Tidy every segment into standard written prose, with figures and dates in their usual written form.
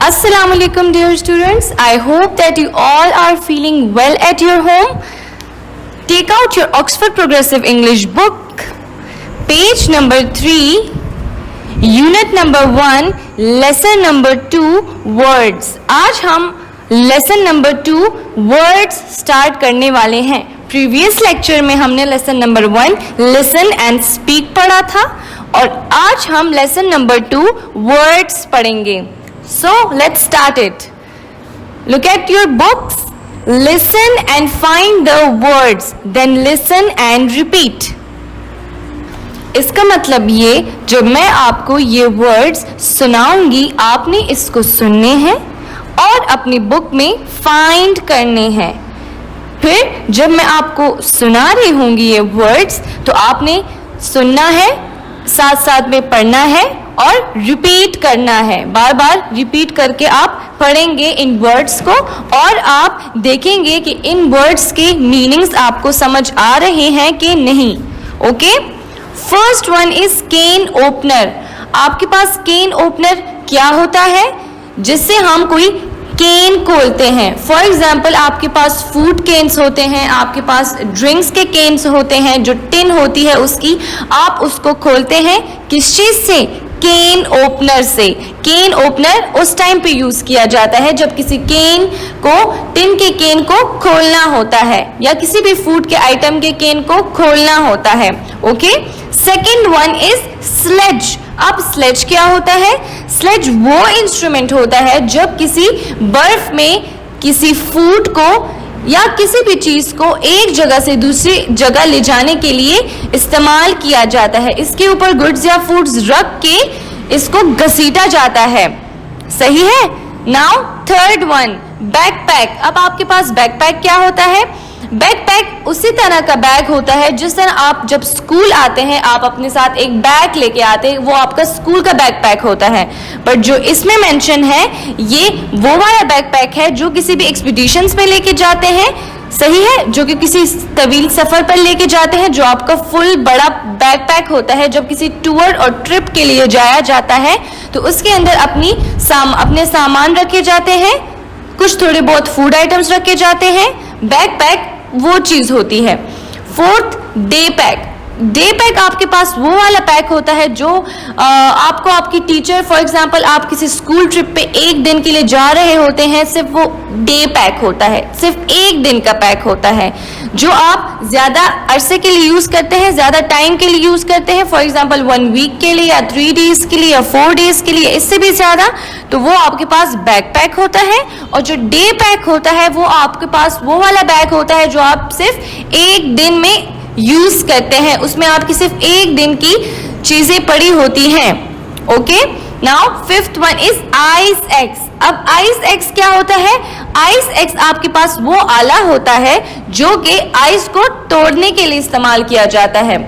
Assalamu alaikum dear students. I hope that you all are feeling well at your home. Take out your Oxford Progressive English book, page number 3, unit number 1, lesson number 2, words. आज हम lesson number 2, words start करने वाले हैं. Previous lecture में हमने lesson number 1, listen and speak पढ़ा था और आज हम lesson number 2, words पढ़ेंगे. So let's start it. Look at your books. Listen and find the words. Then listen and repeat. इसका मतलब ये, जब मैं आपको ये words सुनाऊंगी, आपने इसको सुनने हैं और अपनी बुक में find करने हैं. फिर जब मैं आपको सुना रही होंगी ये words, तो आपने सुनना है, साथ साथ में पढ़ना है और रिपीट करना है. बार बार रिपीट करके आप पढ़ेंगे इन वर्ड्स को और आप देखेंगे कि इन वर्ड्स के मीनिंग्स आपको समझ आ रहे हैं कि नहीं. Okay, first one is can opener. आपके पास केन ओपनर क्या होता है? जिससे हम कोई केन खोलते हैं. फॉर एग्जाम्पल आपके पास फूड केन्स होते हैं, आपके पास ड्रिंक्स के केन्स होते हैं, जो टिन होती है उसकी, आप उसको खोलते हैं किस चीज से? केन ओपनर से. केन ओपनर उस टाइम पे यूज किया जाता है जब किसी केन को, टिन के केन को खोलना होता है या किसी भी फूड के आइटम के केन को खोलना होता है. Okay, second one is sledge. अब स्लेज क्या होता है? स्लेज वो इंस्ट्रूमेंट होता है जब किसी बर्फ में किसी फूड को या किसी भी चीज को एक जगह से दूसरी जगह ले जाने के लिए इस्तेमाल किया जाता है. इसके ऊपर गुड्स या फूड्स रख के इसको घसीटा जाता है. सही है. Now third one, backpack. अब आपके पास बैकपैक क्या होता है? बैकपैक उसी तरह का बैग होता है जिस तरह आप जब स्कूल आते हैं आप अपने साथ एक बैग लेके आते हैं, वो आपका स्कूल का बैकपैक होता है. पर जो इसमें मेंशन है ये वो वाला बैकपैक है जो किसी भी एक्सपीडिशंस में लेके जाते हैं. सही है, जो कि किसी तवील सफर पर लेके जाते हैं, जो आपका फुल बड़ा बैकपैक होता है. जब किसी टूर और ट्रिप के लिए जाया जाता है तो उसके अंदर अपने सामान रखे जाते हैं, कुछ थोड़े बहुत फूड आइटम्स रखे जाते हैं. बैकपैक वो चीज होती है. Fourth, day pack. Day pack आपके पास वो वाला पैक होता है जो आपको आपकी टीचर, फॉर एग्जांपल आप किसी स्कूल ट्रिप पे एक दिन के लिए जा रहे होते हैं, सिर्फ वो डे पैक होता है, सिर्फ एक दिन का पैक होता है जो आप ज्यादा अरसे के लिए यूज करते हैं, ज्यादा टाइम के लिए यूज करते हैं. फॉर एग्जांपल 1 वीक के लिए या 3 डेज के लिए या 4 डेज के लिए, इससे भी ज्यादा, तो वो आपके पास बैकपैक होता है. और जो डे पैक होता है वो आपके पास वो वाला बैग होता है जो आप सिर्फ एक दिन में यूज करते हैं, उसमें आपकी सिर्फ एक दिन की चीजें पड़ी होती हैं. Okay, now fifth one is ice axe. अब आइस एक्स क्या होता है? आइस एक्स आपके पास वो आला होता है जो कि आइस को तोड़ने के लिए इस्तेमाल किया जाता है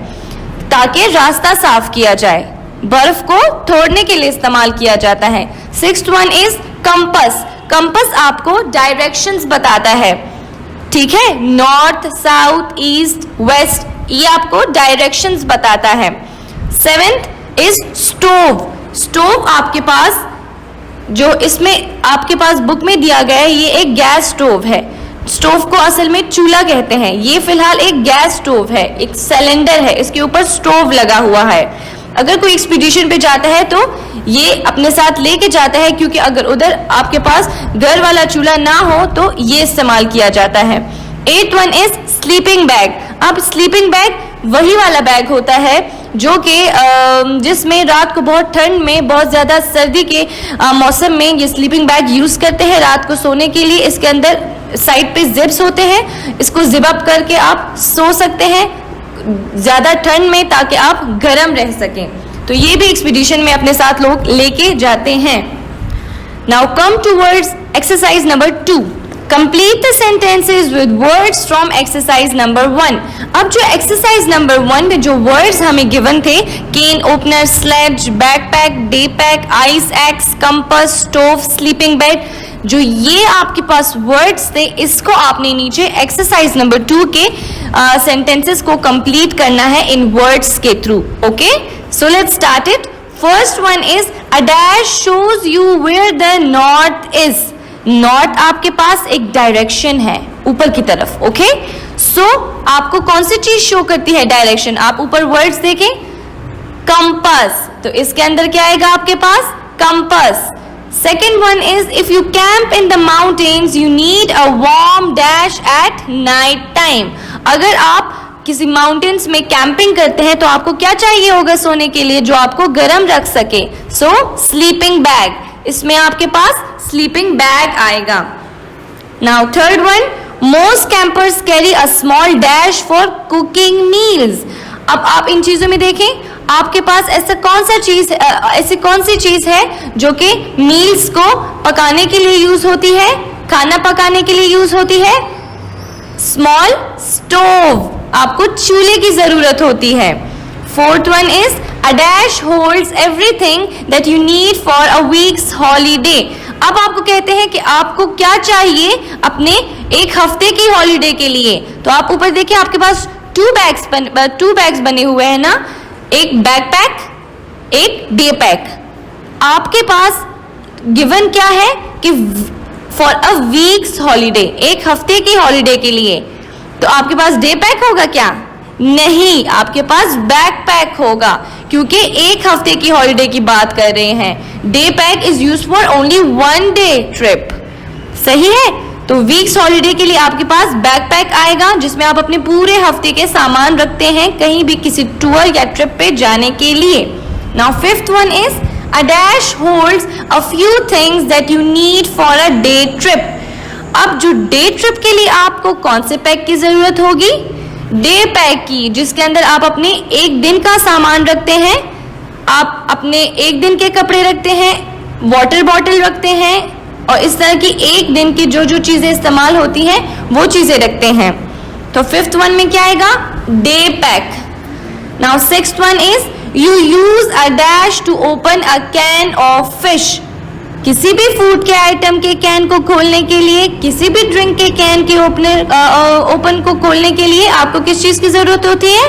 ताकि रास्ता साफ किया जाए. बर्फ को तोड़ने के लिए इस्तेमाल किया जाता है. Sixth one is compass. Compass आपको डायरेक्शंस बताता है. ठीक है, नॉर्थ, साउथ, ईस्ट, वेस्ट, ये आपको डायरेक्शंस बताता है. Seventh is stove. स्टोव आपके पास, जो इसमें आपके पास बुक में दिया गया है, ये एक गैस स्टोव है. स्टोव को असल में चूल्हा कहते हैं. ये फिलहाल एक गैस स्टोव है, एक सिलेंडर है, इसके ऊपर स्टोव लगा हुआ है. अगर कोई एक्सपीडिशन पे जाता है तो ये अपने साथ लेके जाता है, क्योंकि अगर उधर आपके पास घर वाला चूल्हा ना हो तो ये इस्तेमाल किया जाता है. 8th one is sleeping bag. अब स्लीपिंग बैग वही वाला बैग होता है जो कि जिसमें रात को बहुत ठंड में, बहुत ज्यादा सर्दी के मौसम में ये स्लीपिंग बैग यूज करते हैं रात को सोने के लिए. इसके अंदर साइड पे जिप्स होते हैं, इसको जिप अप करके आप सो सकते हैं ज्यादा ठंड में ताकि आप गर्म रह सकें. तो ये भी एक्सपीडिशन में अपने साथ लोग लेके जाते हैं. Now come towards exercise number 2. Complete the sentences with words from exercise number 1. अब जो एक्सरसाइज नंबर 1 में जो वर्ड्स हमें गिवन थे, can opener, sledge, backpack, day pack, ice axe, compass, stove, sleeping bed, जो ये आपके पास वर्ड्स थे, इसको आपने नीचे एक्सरसाइज नंबर 2 के सेंटेंसेस को कंप्लीट करना है इन वर्ड्स के through. Okay, so let's start it. First one is a dash shows you where the north is. North आपके पास एक डायरेक्शन है ऊपर की तरफ. ओके, सो आपको कौन सी चीज शो करती है डायरेक्शन? आप ऊपर वर्ड्स देखें, कंपास, तो इसके अंदर क्या आएगा आपके पास? Compass. Second one is if you camp in the mountains you need a warm dash at night time. अगर आप किसी माउंटेन्स में कैंपिंग करते हैं तो आपको क्या चाहिए होगा सोने के लिए जो आपको गर्म रख सके? सो स्लीपिंग बैग. इसमें आपके पास स्लीपिंग बैग आएगा. Now third one, most campers carry a small dash for cooking meals. अब आप इन चीजों में देखें, आपके पास ऐसी कौन सी चीज है जो कि मील्स को पकाने के लिए यूज होती है, खाना पकाने के लिए यूज होती है? Small stove. आपको चूल्हे की जरूरत होती है. Fourth one is a dash holds everything that you need for a weeks holiday. अब आपको कहते हैं कि आपको क्या चाहिए अपने एक हफ्ते की हॉलीडे के लिए. तो आप ऊपर देखिए, आपके पास टू बैग्स बने हुए हैं ना, एक बैकपैक, एक डे पैक. आपके पास गिवन क्या है कि फॉर अ वीक्स हॉलीडे, एक हफ्ते की हॉलीडे के लिए. तो आपके पास डे पैक होगा क्या? नहीं, आपके पास बैकपैक होगा क्योंकि एक हफ्ते की हॉलीडे की बात कर रहे हैं. Day pack is used for only one day trip. सही है. तो वीक्स हॉलीडे के लिए आपके पास बैकपैक आएगा जिसमें आप अपने पूरे हफ्ते के सामान रखते हैं कहीं भी किसी टूर या ट्रिप पे जाने के लिए. Now fifth one is a dash holds a few things that you need for a day trip. अब जो डे ट्रिप के लिए आपको कौन से पैक की जरूरत होगी? डे पैक की, जिसके अंदर आप अपने एक दिन का सामान रखते हैं. आप अपने एक दिन के कपड़े रखते हैं, वाटर बॉटल रखते हैं और इस तरह की एक दिन की जो जो चीजें इस्तेमाल होती हैं वो चीजें रखते हैं. तो फिफ्थ वन में क्या आएगा? Day pack. Now sixth one is you use a dash to open a can of fish. किसी भी फूड के आइटम के कैन को खोलने के लिए, किसी भी ड्रिंक के कैन के ओपन को खोलने के लिए आपको किस चीज की जरूरत होती है?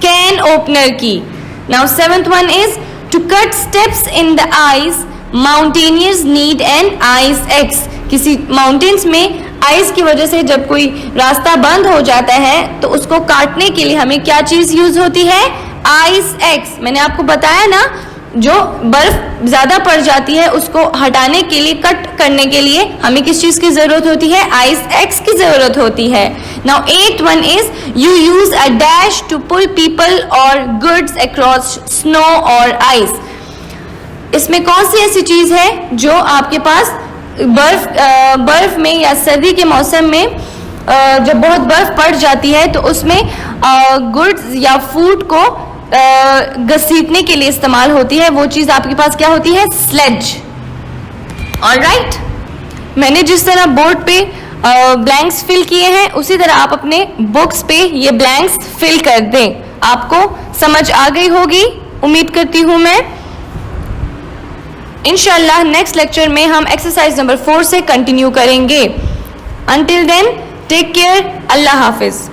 कैन ओपनर की. Now seventh one is to cut steps in the ice mountaineers need an ice axe. किसी माउंटेन्स में आइस की वजह से जब कोई रास्ता बंद हो जाता है तो उसको काटने के लिए हमें क्या चीज यूज होती है? Ice axe. मैंने आपको बताया ना, जो बर्फ ज्यादा पड़ जाती है उसको हटाने के लिए, कट करने के लिए हमें किस चीज की जरूरत होती है? आइस एक्स की जरूरत होती है. Now eight one is you use a dash to pull people और गुड्स अक्रॉस स्नो और आइस. इसमें कौन सी ऐसी चीज है जो आपके पास बर्फ में या सर्दी के मौसम में जब बहुत बर्फ पड़ जाती है तो उसमें गुड्स या फूड को घसीटने के लिए इस्तेमाल होती है? वो चीज आपके पास क्या होती है? स्लेज. ऑलराइट, मैंने जिस तरह बोर्ड पे ब्लैंक्स फिल किए हैं उसी तरह आप अपने बुक्स पे ये ब्लैंक्स फिल कर दें. आपको समझ आ गई होगी उम्मीद करती हूं मैं. इंशाल्लाह नेक्स्ट लेक्चर में हम एक्सरसाइज नंबर 4 से कंटिन्यू करेंगे. Until then take care. अल्लाह हाफिज.